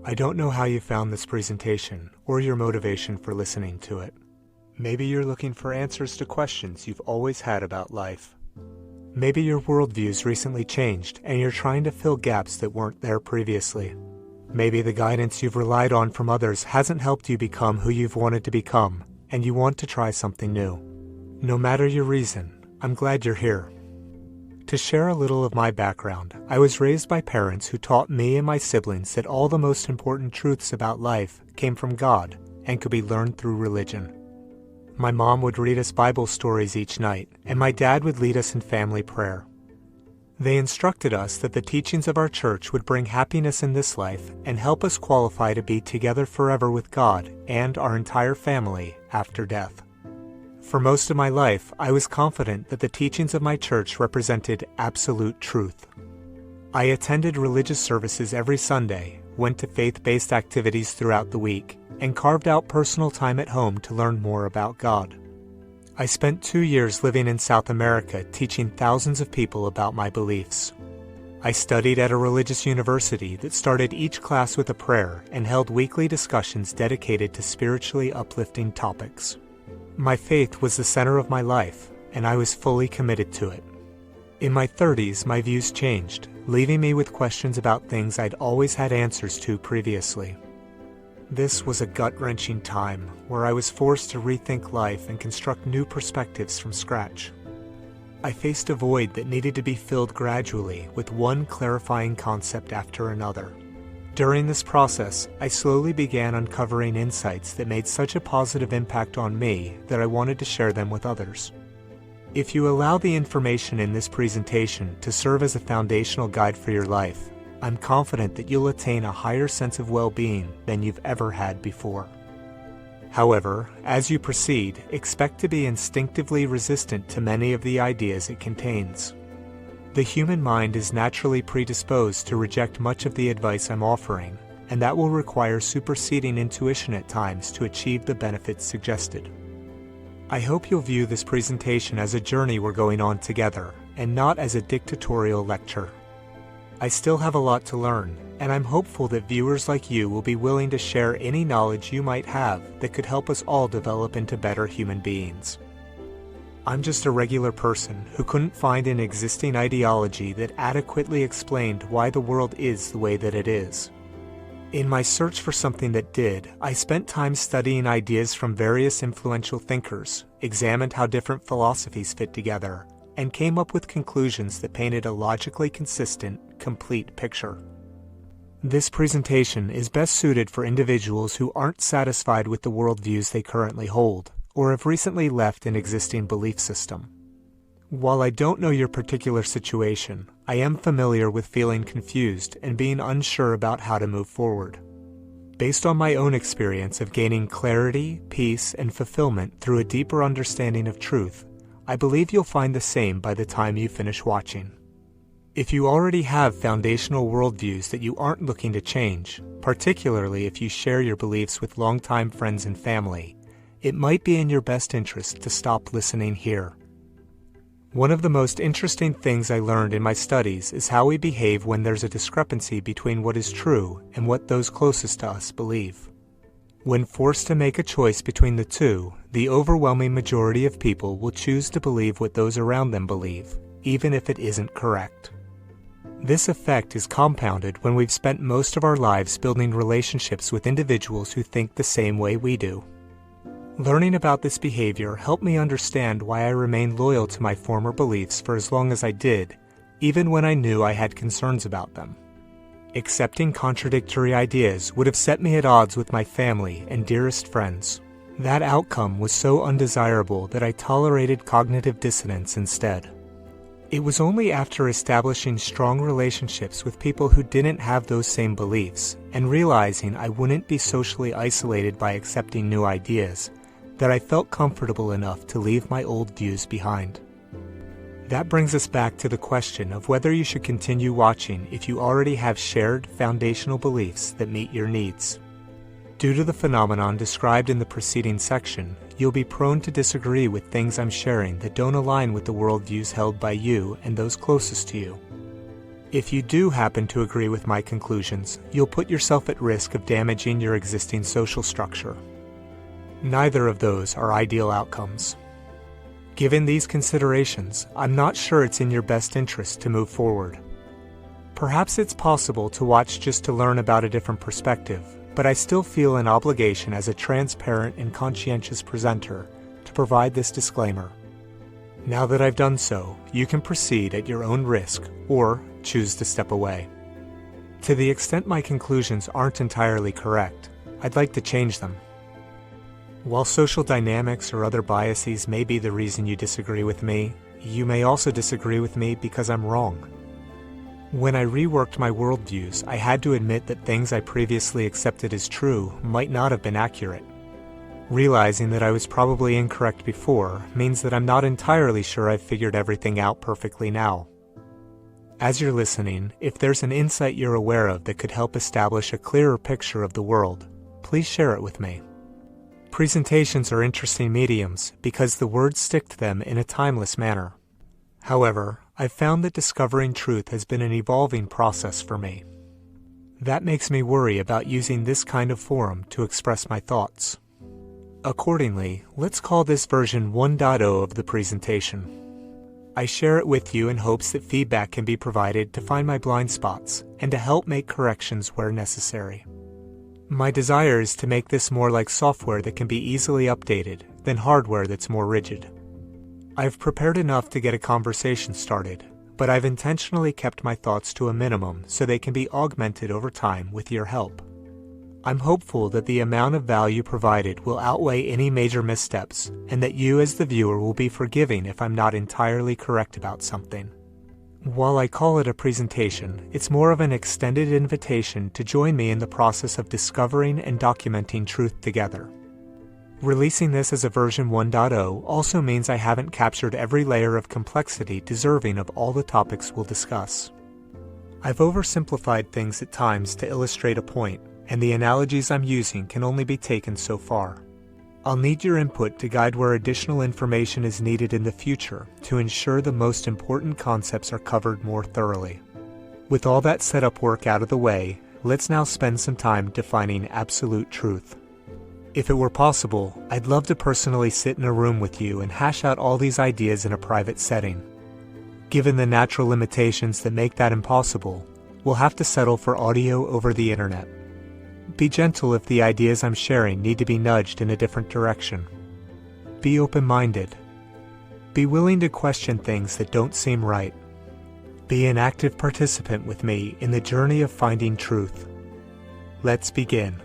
I don't know how you found this presentation or your motivation for listening to it. Maybe you're looking for answers to questions you've always had about life. Maybe your worldview's recently changed and you're trying to fill gaps that weren't there previously. Maybe the guidance you've relied on from others hasn't helped you become who you've wanted to become, and you want to try something new. No matter your reason, I'm glad you're here. To share a little of my background, I was raised by parents who taught me and my siblings that all the most important truths about life came from God and could be learned through religion. My mom would read us Bible stories each night, and my dad would lead us in family prayer. They instructed us that the teachings of our church would bring happiness in this life and help us qualify to be together forever with God and our entire family after death. For most of my life, I was confident that the teachings of my church represented absolute truth. I attended religious services every Sunday, went to faith-based activities throughout the week, and carved out personal time at home to learn more about God. I spent 2 years living in South America teaching thousands of people about my beliefs. I studied at a religious university that started each class with a prayer and held weekly discussions dedicated to spiritually uplifting topics. My faith was the center of my life, and I was fully committed to it. In my 30s, my views changed, leaving me with questions about things I'd always had answers to previously. This was a gut-wrenching time where I was forced to rethink life and construct new perspectives from scratch. I faced a void that needed to be filled gradually with one clarifying concept after another. During this process, I slowly began uncovering insights that made such a positive impact on me that I wanted to share them with others. If you allow the information in this presentation to serve as a foundational guide for your life, I'm confident that you'll attain a higher sense of well-being than you've ever had before. However, as you proceed, expect to be instinctively resistant to many of the ideas it contains. The human mind is naturally predisposed to reject much of the advice I'm offering, and that will require superseding intuition at times to achieve the benefits suggested. I hope you'll view this presentation as a journey we're going on together, and not as a dictatorial lecture. I still have a lot to learn, and I'm hopeful that viewers like you will be willing to share any knowledge you might have that could help us all develop into better human beings. I'm just a regular person who couldn't find an existing ideology that adequately explained why the world is the way that it is. In my search for something that did, I spent time studying ideas from various influential thinkers, examined how different philosophies fit together, and came up with conclusions that painted a logically consistent, complete picture. This presentation is best suited for individuals who aren't satisfied with the worldviews they currently hold, or have recently left an existing belief system. While I don't know your particular situation, I am familiar with feeling confused and being unsure about how to move forward. Based on my own experience of gaining clarity, peace, and fulfillment through a deeper understanding of truth, I believe you'll find the same by the time you finish watching. If you already have foundational worldviews that you aren't looking to change, particularly if you share your beliefs with longtime friends and family, it might be in your best interest to stop listening here. One of the most interesting things I learned in my studies is how we behave when there's a discrepancy between what is true and what those closest to us believe. When forced to make a choice between the two, the overwhelming majority of people will choose to believe what those around them believe, even if it isn't correct. This effect is compounded when we've spent most of our lives building relationships with individuals who think the same way we do. Learning about this behavior helped me understand why I remained loyal to my former beliefs for as long as I did, even when I knew I had concerns about them. Accepting contradictory ideas would have set me at odds with my family and dearest friends. That outcome was so undesirable that I tolerated cognitive dissonance instead. It was only after establishing strong relationships with people who didn't have those same beliefs and realizing I wouldn't be socially isolated by accepting new ideas that I felt comfortable enough to leave my old views behind. That brings us back to the question of whether you should continue watching if you already have shared foundational beliefs that meet your needs. Due to the phenomenon described in the preceding section, you'll be prone to disagree with things I'm sharing that don't align with the worldviews held by you and those closest to you. If you do happen to agree with my conclusions, you'll put yourself at risk of damaging your existing social structure. Neither of those are ideal outcomes. Given these considerations, I'm not sure it's in your best interest to move forward. Perhaps it's possible to watch just to learn about a different perspective, but I still feel an obligation as a transparent and conscientious presenter to provide this disclaimer. Now that I've done so, you can proceed at your own risk or choose to step away. To the extent my conclusions aren't entirely correct, I'd like to change them. While social dynamics or other biases may be the reason you disagree with me, you may also disagree with me because I'm wrong. When I reworked my worldviews, I had to admit that things I previously accepted as true might not have been accurate. Realizing that I was probably incorrect before means that I'm not entirely sure I've figured everything out perfectly now. As you're listening, if there's an insight you're aware of that could help establish a clearer picture of the world, please share it with me. Presentations are interesting mediums because the words stick to them in a timeless manner. However, I've found that discovering truth has been an evolving process for me. That makes me worry about using this kind of forum to express my thoughts. Accordingly, let's call this version 1.0 of the presentation. I share it with you in hopes that feedback can be provided to find my blind spots and to help make corrections where necessary. My desire is to make this more like software that can be easily updated than hardware that's more rigid. I've prepared enough to get a conversation started, but I've intentionally kept my thoughts to a minimum so they can be augmented over time with your help. I'm hopeful that the amount of value provided will outweigh any major missteps and that you as the viewer will be forgiving if I'm not entirely correct about something. While I call it a presentation, it's more of an extended invitation to join me in the process of discovering and documenting truth together. Releasing this as a version 1.0 also means I haven't captured every layer of complexity deserving of all the topics we'll discuss. I've oversimplified things at times to illustrate a point, and the analogies I'm using can only be taken so far. I'll need your input to guide where additional information is needed in the future to ensure the most important concepts are covered more thoroughly. With all that setup work out of the way, let's now spend some time defining absolute truth. If it were possible, I'd love to personally sit in a room with you and hash out all these ideas in a private setting. Given the natural limitations that make that impossible, we'll have to settle for audio over the internet. Be gentle if the ideas I'm sharing need to be nudged in a different direction. Be open-minded. Be willing to question things that don't seem right. Be an active participant with me in the journey of finding truth. Let's begin.